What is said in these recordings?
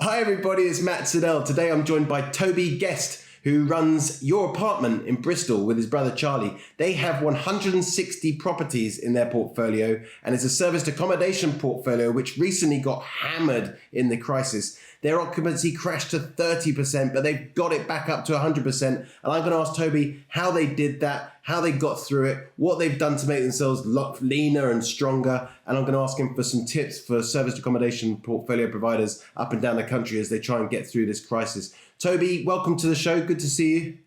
Hi everybody, it's Matt Siddell. Today I'm joined by Toby Guest, who runs Your Apartment in Bristol with his brother Charlie. They have 160 properties in their portfolio, and it's a serviced accommodation portfolio which recently got hammered in the crisis. Their occupancy crashed to 30%, but they've got it back up to 100%. And I'm going to ask Toby how they did that, how they got through it, what they've done to make themselves look leaner and stronger. And I'm going to ask him for some tips for serviced accommodation portfolio providers up and down the country as they try and get through this crisis. Toby, welcome to the show. Good to see you.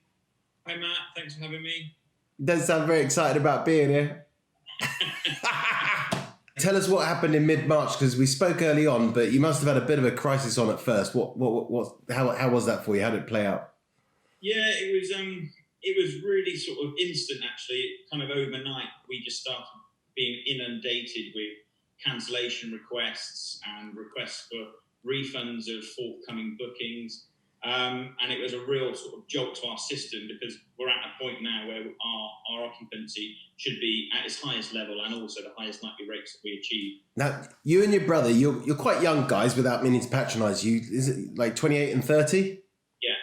Hi, Matt. Thanks for having me. Does sound very excited about being here. Tell us what happened in mid-March, because we spoke early on, but you must have had a bit of a crisis on at first. How was that for you? How did it play out? Yeah, it was really sort of instant, actually. Kind of overnight, we just started being inundated with cancellation requests and requests for refunds of forthcoming bookings. And it was a real sort of jolt to our system, because we're at a point now where our occupancy should be at its highest level and also the highest nightly rates that we achieve. Now, you and your brother, you're quite young guys, without meaning to patronise you. Is it like 28 and 30? Yeah.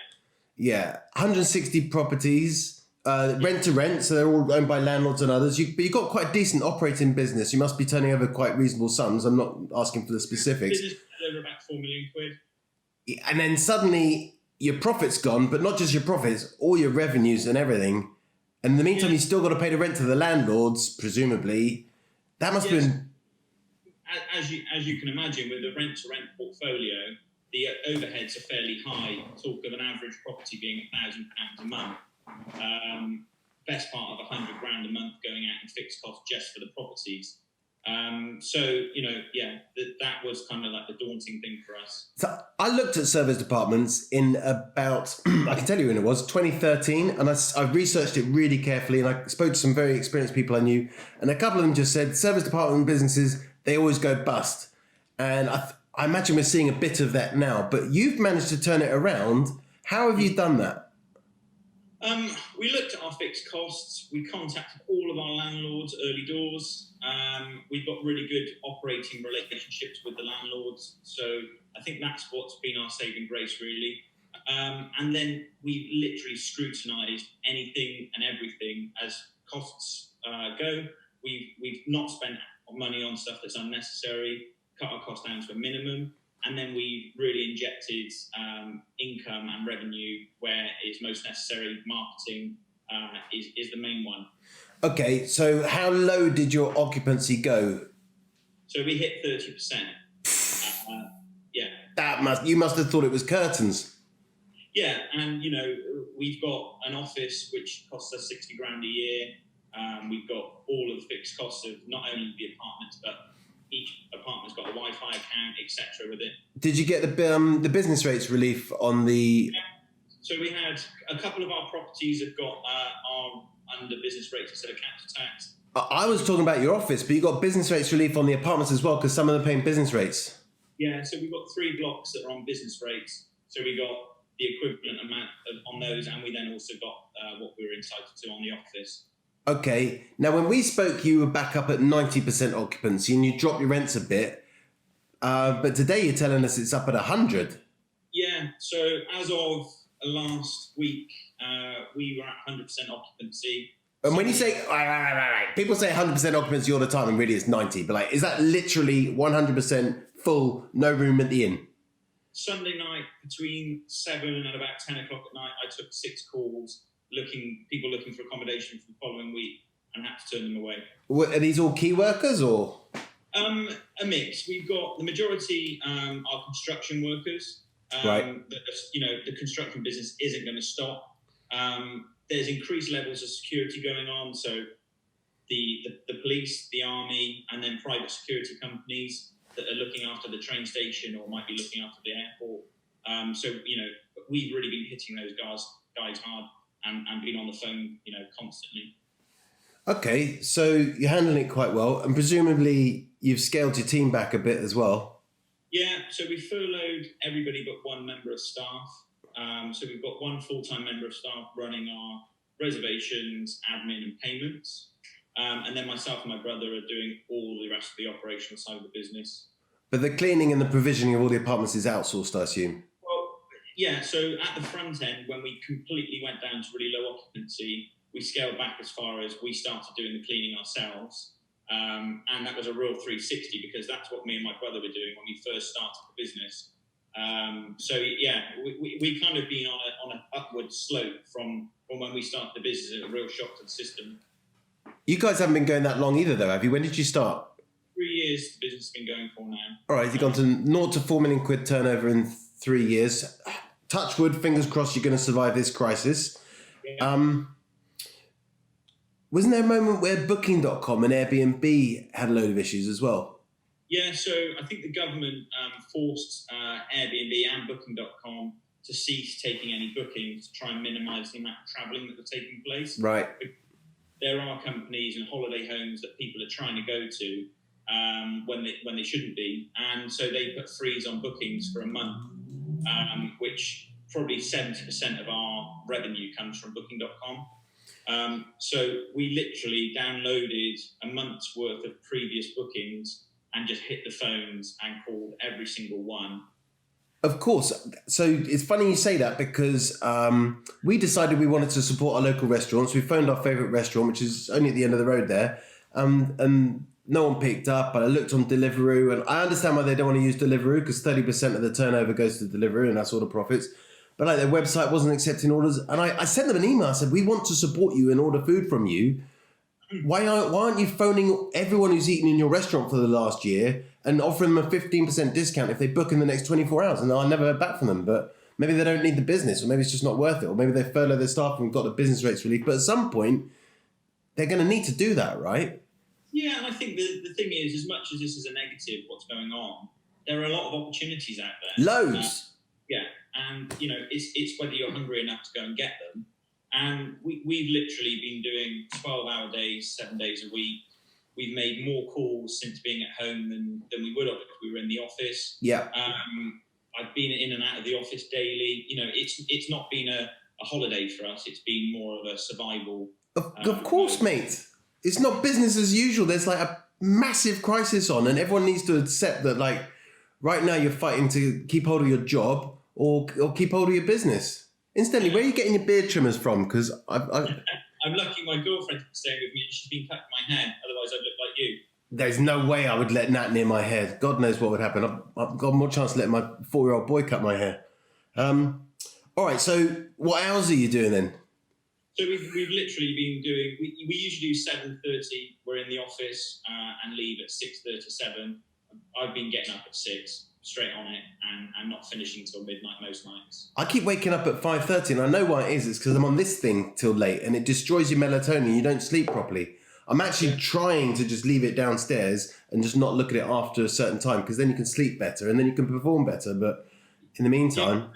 Yeah. 160 properties, rent to rent, so they're all owned by landlords and others. But you've got quite a decent operating business. You must be turning over quite reasonable sums. I'm not asking for the specifics. Business over about £4 million. And then suddenly your profit's gone, but not just your profits, all your revenues and everything. And in the meantime, you still got to pay the rent to the landlords, presumably. That must have been... As you can imagine, with a rent-to-rent portfolio, the overheads are fairly high. Talk of an average property being £1,000 a month. Best part of £100,000 a month going out in fixed costs just for the properties. That was kind of like the daunting thing for us. So I looked at serviced apartments in about, I can tell you when it was, 2013, and I researched it really carefully, and I spoke to some very experienced people I knew, and a couple of them just said serviced apartment businesses, they always go bust. And I imagine we're seeing a bit of that now, but you've managed to turn it around. How have you done that? We looked at our fixed costs. We contacted all of our landlords early doors. We've got really good operating relationships with the landlords. So I think that's what's been our saving grace, really. And then we literally scrutinised anything and everything as costs go. We've not spent money on stuff that's unnecessary, cut our costs down to a minimum. And then we really injected income and revenue where it's most necessary. Marketing is the main one. Okay, so how low did your occupancy go? So we hit 30%. Yeah. You must have thought it was curtains. Yeah, and we've got an office which costs us $60,000 a year. We've got all of the fixed costs of not only the apartments, but each apartment's got a Wi-Fi account, etc. with it. Did you get the business rates relief on the... Yeah. So we had a couple of our properties have got are under business rates instead of council tax. I was talking about your office, but you got business rates relief on the apartments as well, because some of them are paying business rates. Yeah, so we've got 3 blocks that are on business rates. So we got the equivalent amount on those, and we then also got what we were entitled to on the office. Okay. Now, when we spoke, you were back up at 90% occupancy and you dropped your rents a bit. But today you're telling us it's up at 100. Yeah. So as of last week, we were at 100% occupancy. And when you say, right, people say 100% occupancy all the time and really it's 90. But is that literally 100% full, no room at the inn? Sunday night between 7 and about 10 o'clock at night, I took 6 calls. People looking for accommodation for the following week, and had to turn them away. Are these all key workers or? A mix. We've got the majority are construction workers. Right. The construction business isn't going to stop. There's increased levels of security going on. So the police, the army, and then private security companies that are looking after the train station or might be looking after the airport. We've really been hitting those guys hard. And being on the phone, constantly. Okay, so you're handling it quite well, and presumably you've scaled your team back a bit as well. Yeah, so we furloughed everybody but one member of staff. So we've got one full-time member of staff running our reservations, admin, and payments. And then myself and my brother are doing all the rest of the operational side of the business. But the cleaning and the provisioning of all the apartments is outsourced, I assume. Well, yeah, so at the front end, when we completely went down to really low occupancy, we scaled back as far as we started doing the cleaning ourselves. And that was a real 360 because that's what me and my brother were doing when we first started the business. So yeah, we kind of been on an upward slope from when we started the business. It was a real shock to the system. You guys haven't been going that long either, though, have you? When did you start? 3 years the business has been going for now. All right, you've gone to 0 to 4 million quid turnover in 3 years. Touch wood, fingers crossed you're going to survive this crisis. Yeah. Wasn't there a moment where Booking.com and Airbnb had a load of issues as well? Yeah, so I think the government forced Airbnb and Booking.com to cease taking any bookings to try and minimise the amount of travelling that was taking place. Right. There are companies and holiday homes that people are trying to go to when they shouldn't be, and so they put freeze on bookings for a month, which probably 70% of our revenue comes from Booking.com. So we literally downloaded a month's worth of previous bookings and just hit the phones and called every single one. Of course. So it's funny you say that because we decided we wanted to support our local restaurants. We phoned our favourite restaurant, which is only at the end of the road there, and no one picked up. But I looked on Deliveroo, and I understand why they don't want to use Deliveroo because 30% of the turnover goes to Deliveroo, and that's all the profits. But like their website wasn't accepting orders, and I sent them an email. I said, "We want to support you and order food from you. Why aren't you phoning everyone who's eaten in your restaurant for the last year and offering them a 15% discount if they book in the next 24 hours?" And I never heard back from them. But maybe they don't need the business, or maybe it's just not worth it, or maybe they furlough their staff and got the business rates relief. But at some point, they're going to need to do that, right? Yeah, and I think the thing is, as much as this is a negative, what's going on, there are a lot of opportunities out there. Loads. Yeah, and it's whether you're hungry enough to go and get them. And we've literally been doing 12-hour days, 7 days a week. We've made more calls since being at home than we would have if we were in the office. Yeah. I've been in and out of the office daily. It's not been a holiday for us. It's been more of a survival. Of course, mate. It's not business as usual. There's like a massive crisis on, and everyone needs to accept that. Like right now, you're fighting to keep hold of your job or keep hold of your business. Incidentally, where are you getting your beard trimmers from? Because I'm lucky my girlfriend's staying with me and she's been cutting my hair. Otherwise, I'd look like you. There's no way I would let Nat near my hair. God knows what would happen. I've got more chance to let my 4-year-old boy cut my hair. All right, so what hours are you doing then? So we've literally been doing... We usually do 7:30. We're in the office and leave at 6:37. I've been getting up at 6, straight on it, and not finishing till midnight most nights. I keep waking up at 5:30, and I know why it is. It's because I'm on this thing till late, and it destroys your melatonin. You don't sleep properly. I'm actually trying to just leave it downstairs and just not look at it after a certain time, because then you can sleep better and then you can perform better. But in the meantime...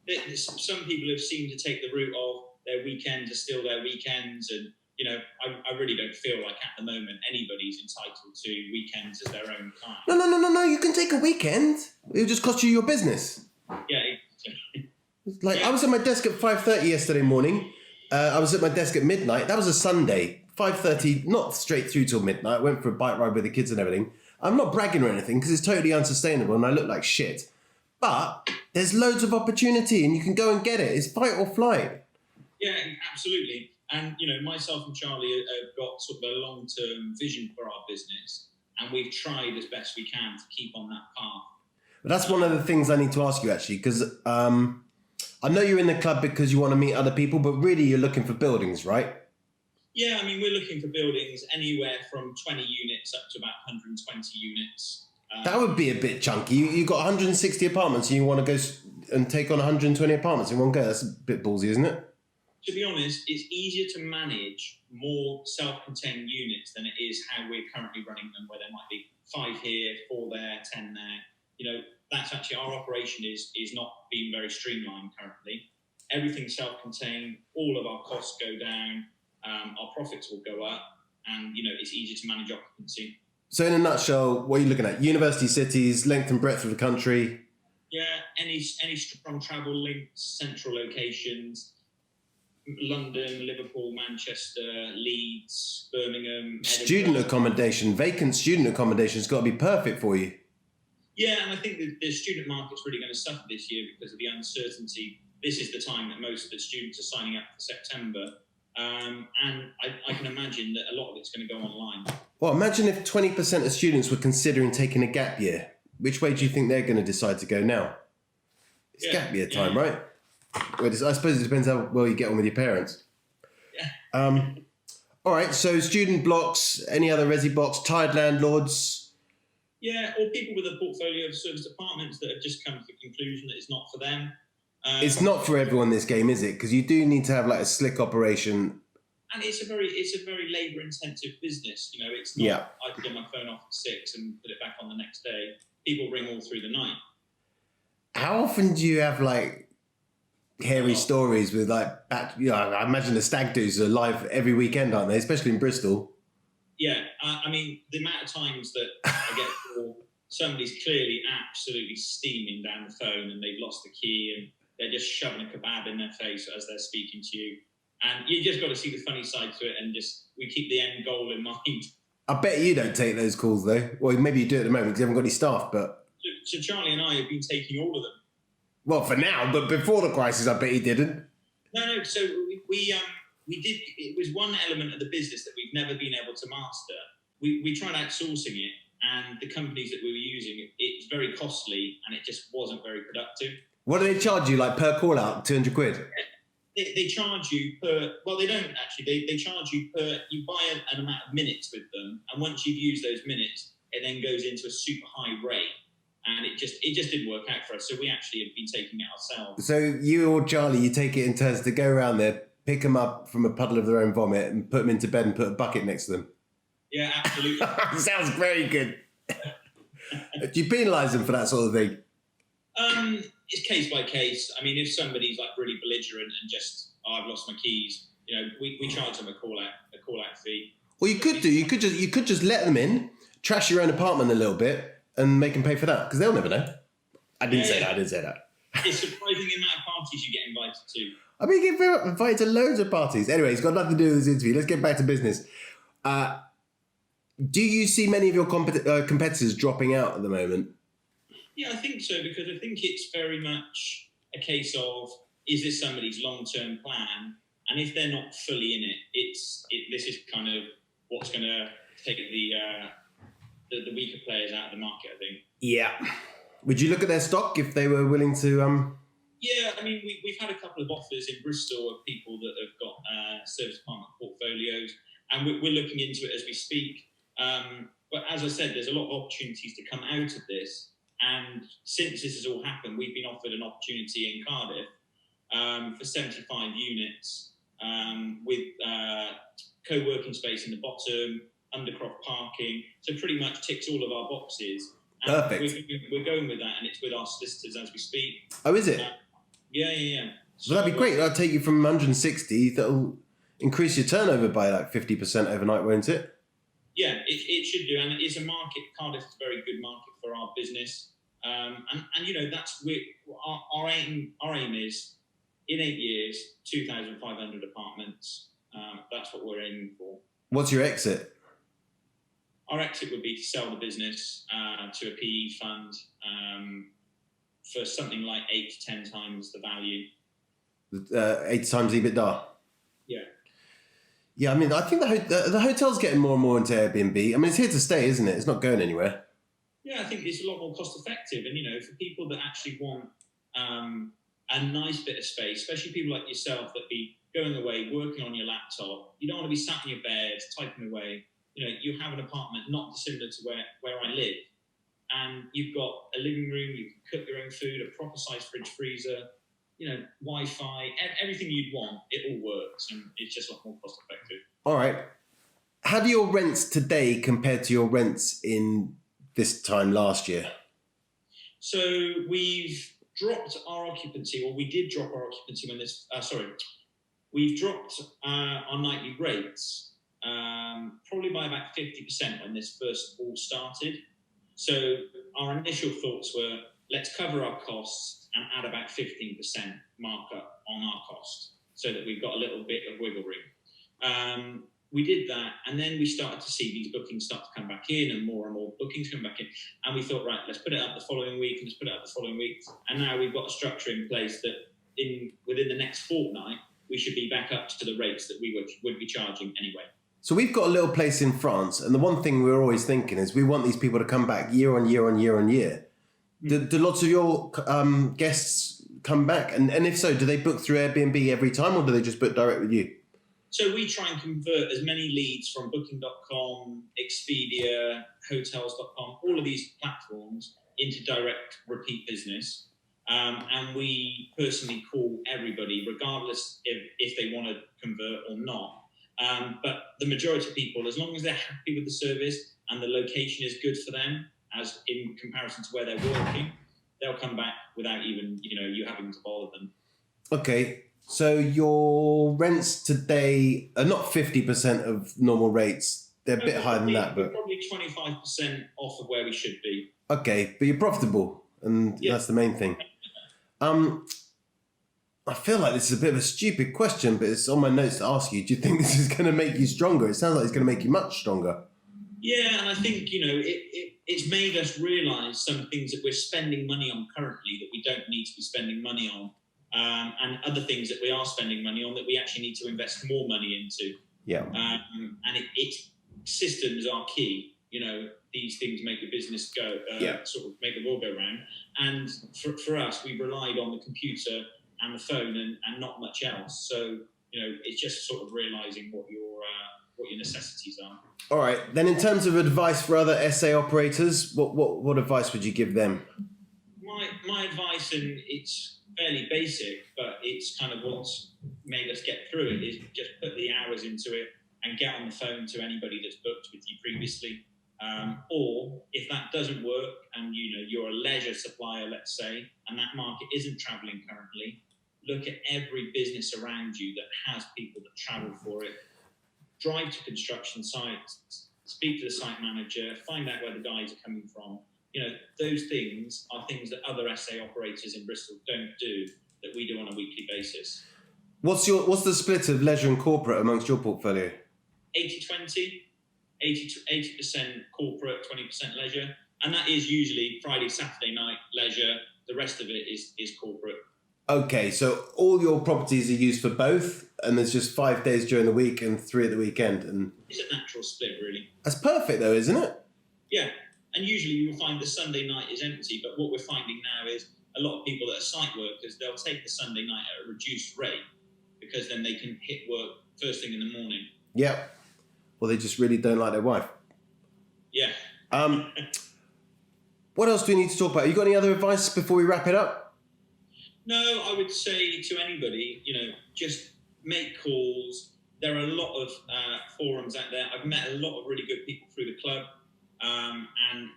Yeah, some people have seemed to take the route of their weekends are still their weekends, and I really don't feel like at the moment anybody's entitled to weekends as their own time. No. You can take a weekend. It'll just cost you your business. Yeah. I was at my desk at 5:30 yesterday morning. I was at my desk at midnight. That was a Sunday. 5:30, not straight through till midnight. I went for a bike ride with the kids and everything. I'm not bragging or anything because it's totally unsustainable and I look like shit. But there's loads of opportunity and you can go and get it. It's fight or flight. Yeah, absolutely. And, myself and Charlie have got sort of a long-term vision for our business, and we've tried as best we can to keep on that path. But that's one of the things I need to ask you, actually, because I know you're in the club because you want to meet other people, but really you're looking for buildings, right? Yeah, I mean, we're looking for buildings anywhere from 20 units up to about 120 units. That would be a bit chunky. You've got 160 apartments and you want to go and take on 120 apartments in one go. That's a bit ballsy, isn't it? To be honest, it's easier to manage more self-contained units than it is how we're currently running them, where there might be 5 here, 4 there, 10 there. That's actually our operation is not being very streamlined currently. Everything's self-contained. All of our costs go down. Our profits will go up, and it's easier to manage occupancy. So in a nutshell, what are you looking at? University cities, length and breadth of the country? Yeah, any strong travel links, central locations, London, Liverpool, Manchester, Leeds, Birmingham. Student accommodation, vacant student accommodation has got to be perfect for you. Yeah, and I think the student market's really going to suffer this year because of the uncertainty. This is the time that most of the students are signing up for September. And I can imagine that a lot of it's going to go online. Well, imagine if 20% of students were considering taking a gap year. Which way do you think they're going to decide to go now? It's gap year time, right? Well, I suppose it depends how well you get on with your parents. Yeah. All right, so student blocks, any other resi blocks, tired landlords? Yeah, or people with a portfolio of service apartments that have just come to the conclusion that it's not for them. It's not for everyone, this game, is it? Because you do need to have like a slick operation. And it's a very labour intensive business. You know, it's not I can get my phone off at 6 and put it back on the next day. People ring all through the night. How often do you have like hairy stories with like, I imagine the stag do's are live every weekend, aren't they? Especially in Bristol. Yeah, I mean, the amount of times that I get a call, somebody's clearly absolutely steaming down the phone and they've lost the key and they're just shoving a kebab in their face as they're speaking to you. And you just got to see the funny side to it and we keep the end goal in mind. I bet you don't take those calls though. Well, maybe you do at the moment because you haven't got any staff, but... So Charlie and I have been taking all of them. Well, for now, but before the crisis, I bet you didn't. No. So we did. It was one element of the business that we've never been able to master. We tried outsourcing it, and the companies that we were using, it's very costly, and it just wasn't very productive. What do they charge you, like per call out? 200 quid? They charge you per. Well, they don't actually. They charge you per. You buy an amount of minutes with them, and once you've used those minutes, it then goes into a super high rate. And it just didn't work out for us. So we actually have been taking it ourselves. So you or Charlie, you take it in turns to go around there, pick them up from a puddle of their own vomit and put them into bed and put a bucket next to them. Yeah, absolutely. Sounds very good. Do you penalise them for that sort of thing? It's case by case. I mean, if somebody's like really belligerent and just, I've lost my keys, you know, we charge them a call out fee. Well, you could just let them in, trash your own apartment a little bit, and make them pay for that, because they'll never know. I didn't say that. It's surprising the amount of parties you get invited to. I mean, you get invited to loads of parties. Anyway, it's got nothing to do with this interview. Let's get back to business. Do you see many of your competitors dropping out at the moment? Yeah, I think so, because I think it's very much a case of, is this somebody's long-term plan? And if they're not fully in it, this is kind of what's going to take the weaker players out of the market, I think. Yeah. Would you look at their stock if they were willing to... Yeah, I mean, we've had a couple of offers in Bristol of people that have got service apartment portfolios, and we're looking into it as we speak. But as I said, there's a lot of opportunities to come out of this. And since this has all happened, we've been offered an opportunity in Cardiff for 75 units with co-working space in the bottom, undercroft parking, so pretty much ticks all of our boxes. And perfect. We're going with that, and it's with our solicitors as we speak. Oh, is it? Yeah. So that'd be great. That'll take you from 160. That'll increase your turnover by like 50% overnight, won't it? Yeah, it should do, and it's a market. Cardiff is a very good market for our business, and you know that's our aim. Our aim is in 8 years, 2,500 apartments. That's what we're aiming for. What's your exit? Our exit would be to sell the business to a PE fund for something like 8 to 10 times the value. 8 times EBITDA? Yeah. Yeah, I mean, I think the hotel's getting more and more into Airbnb. I mean, it's here to stay, isn't it? It's not going anywhere. Yeah, I think it's a lot more cost effective. And, you know, for people that actually want a nice bit of space, especially people like yourself that be going away, working on your laptop, you don't want to be sat in your bed, typing away. You know, you have an apartment not dissimilar to where I live, and you've got a living room, you can cook your own food, a proper size fridge freezer, you know, Wi-Fi, everything you'd want, it all works, and it's just a lot more cost effective. All right. How do your rents today compare to your rents in this time last year? So we've dropped our occupancy, or we did drop our occupancy when this, we've dropped our nightly rates probably by about 50% when this first all started. So our initial thoughts were, let's cover our costs and add about 15% markup on our cost so that we've got a little bit of wiggle room. we did that, and then we started to see these bookings start to come back in, and more bookings come back in. And we thought, right, let's put it up the following week, and let's put it up the following week. And now we've got a structure in place that within the next fortnight, we should be back up to the rates that we would be charging anyway. So we've got a little place in France, and the one thing we're always thinking is we want these people to come back year on year on year on year. Do lots of your guests come back? And if so, do they book through Airbnb every time, or do they just book direct with you? So we try and convert as many leads from Booking.com, Expedia, Hotels.com, all of these platforms into direct repeat business. And we personally call everybody, regardless if they want to convert or not. But the majority of people, as long as they're happy with the service and the location is good for them, as in comparison to where they're working, they'll come back without even, you having to bother them. Okay. So your rents today are not 50% of normal rates. They're a bit higher than that, but probably 25% off of where we should be. Okay, but you're profitable, and that's the main thing. I feel like this is a bit of a stupid question, but it's on my notes to ask you. Do you think this is going to make you stronger? It sounds like it's going to make you much stronger. Yeah, and I think, it's made us realise some things that we're spending money on currently that we don't need to be spending money on. And other things that we are spending money on that we actually need to invest more money into. Yeah. And systems are key. These things make the business go, sort of make the world go round. And for us, we've relied on the computer and the phone and not much else. So, it's just sort of realising what your necessities are. All right. Then in terms of advice for other SA operators, what advice would you give them? My advice, and it's fairly basic, but it's kind of what's made us get through it, is just put the hours into it and get on the phone to anybody that's booked with you previously. Or if that doesn't work and you're a leisure supplier, let's say, and that market isn't travelling currently, look at every business around you that has people that travel for it. Drive to construction sites, speak to the site manager, find out where the guys are coming from. Those things are things that other SA operators in Bristol don't do that we do on a weekly basis. What's the split of leisure and corporate amongst your portfolio? 80-20, 80% corporate, 20% leisure. And that is usually Friday, Saturday night leisure. The rest of it is corporate. Okay, so all your properties are used for both, and there's just 5 days during the week and 3 at the weekend. And it's a natural split, really. That's perfect, though, isn't it? Yeah. And usually you'll find the Sunday night is empty, but what we're finding now is a lot of people that are site workers, they'll take the Sunday night at a reduced rate because then they can hit work first thing in the morning. Yeah. Well, they just really don't like their wife. Yeah. What else do we need to talk about? You got any other advice before we wrap it up? No, I would say to anybody, just make calls. There are a lot of forums out there. I've met a lot of really good people through the club. And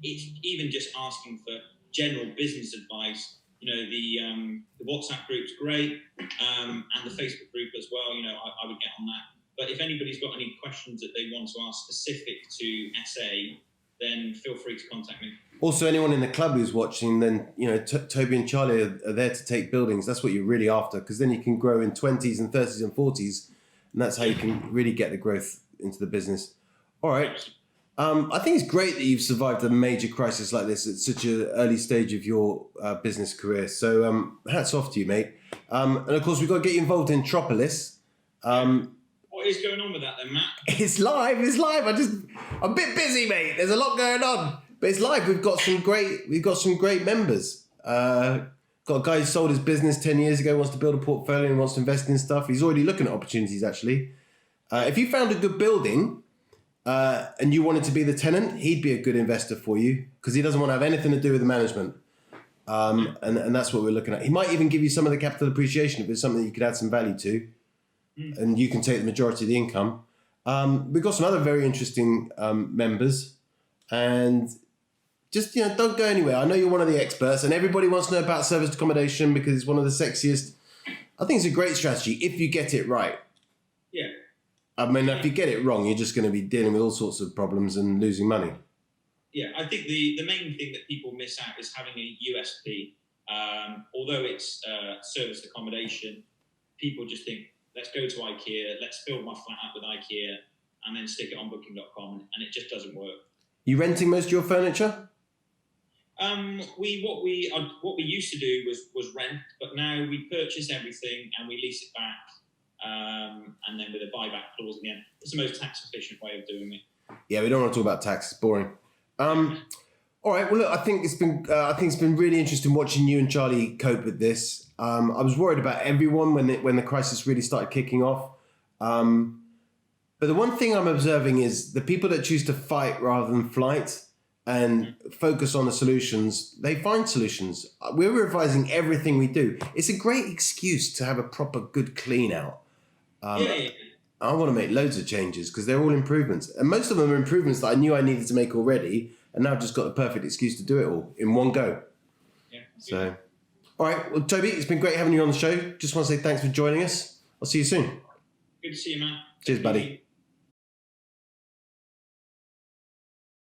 it's even just asking for general business advice. The WhatsApp group's great, and the Facebook group as well. I would get on that. But if anybody's got any questions that they want to ask specific to SA, then feel free to contact me. Also, anyone in the club who's watching, then Toby and Charlie are there to take buildings. That's what you're really after, because then you can grow in 20s and 30s and 40s, and that's how you can really get the growth into the business. All right. I think it's great that you've survived a major crisis like this at such an early stage of your business career. So hats off to you, mate. And of course, we've got to get you involved in Tropolis. What is going on with that then, Matt? It's live. I'm a bit busy, mate. There's a lot going on, but it's live. We've got some great members. Got a guy who sold his business 10 years ago, wants to build a portfolio and wants to invest in stuff. He's already looking at opportunities, actually. If you found a good building and you wanted to be the tenant, he'd be a good investor for you because he doesn't want to have anything to do with the management. And that's what we're looking at. He might even give you some of the capital appreciation if it's something you could add some value to. And you can take the majority of the income. We've got some other very interesting members, and just don't go anywhere. I know you're one of the experts, and everybody wants to know about serviced accommodation because it's one of the sexiest. I think it's a great strategy if you get it right. Yeah. I mean, if you get it wrong, you're just going to be dealing with all sorts of problems and losing money. Yeah, I think the main thing that people miss out is having a USP. Although it's serviced accommodation, people just think, let's go to IKEA, let's fill my flat up with IKEA, and then stick it on Booking.com, and it just doesn't work. You renting most of your furniture? What we used to do was rent, but now we purchase everything and we lease it back, and then with a buyback clause in the end. It's the most tax efficient way of doing it. Yeah, we don't want to talk about tax. It's boring. All right. Well, look, I think it's been really interesting watching you and Charlie cope with this. I was worried about everyone when the crisis really started kicking off. But the one thing I'm observing is the people that choose to fight rather than flight and focus on the solutions, they find solutions. We're revising everything we do. It's a great excuse to have a proper good clean out. I want to make loads of changes because they're all improvements. And most of them are improvements that I knew I needed to make already. And now I've just got the perfect excuse to do it all in one go. Yeah. So, all right. Well, Toby, it's been great having you on the show. Just want to say thanks for joining us. I'll see you soon. Good to see you, Matt. Cheers, buddy.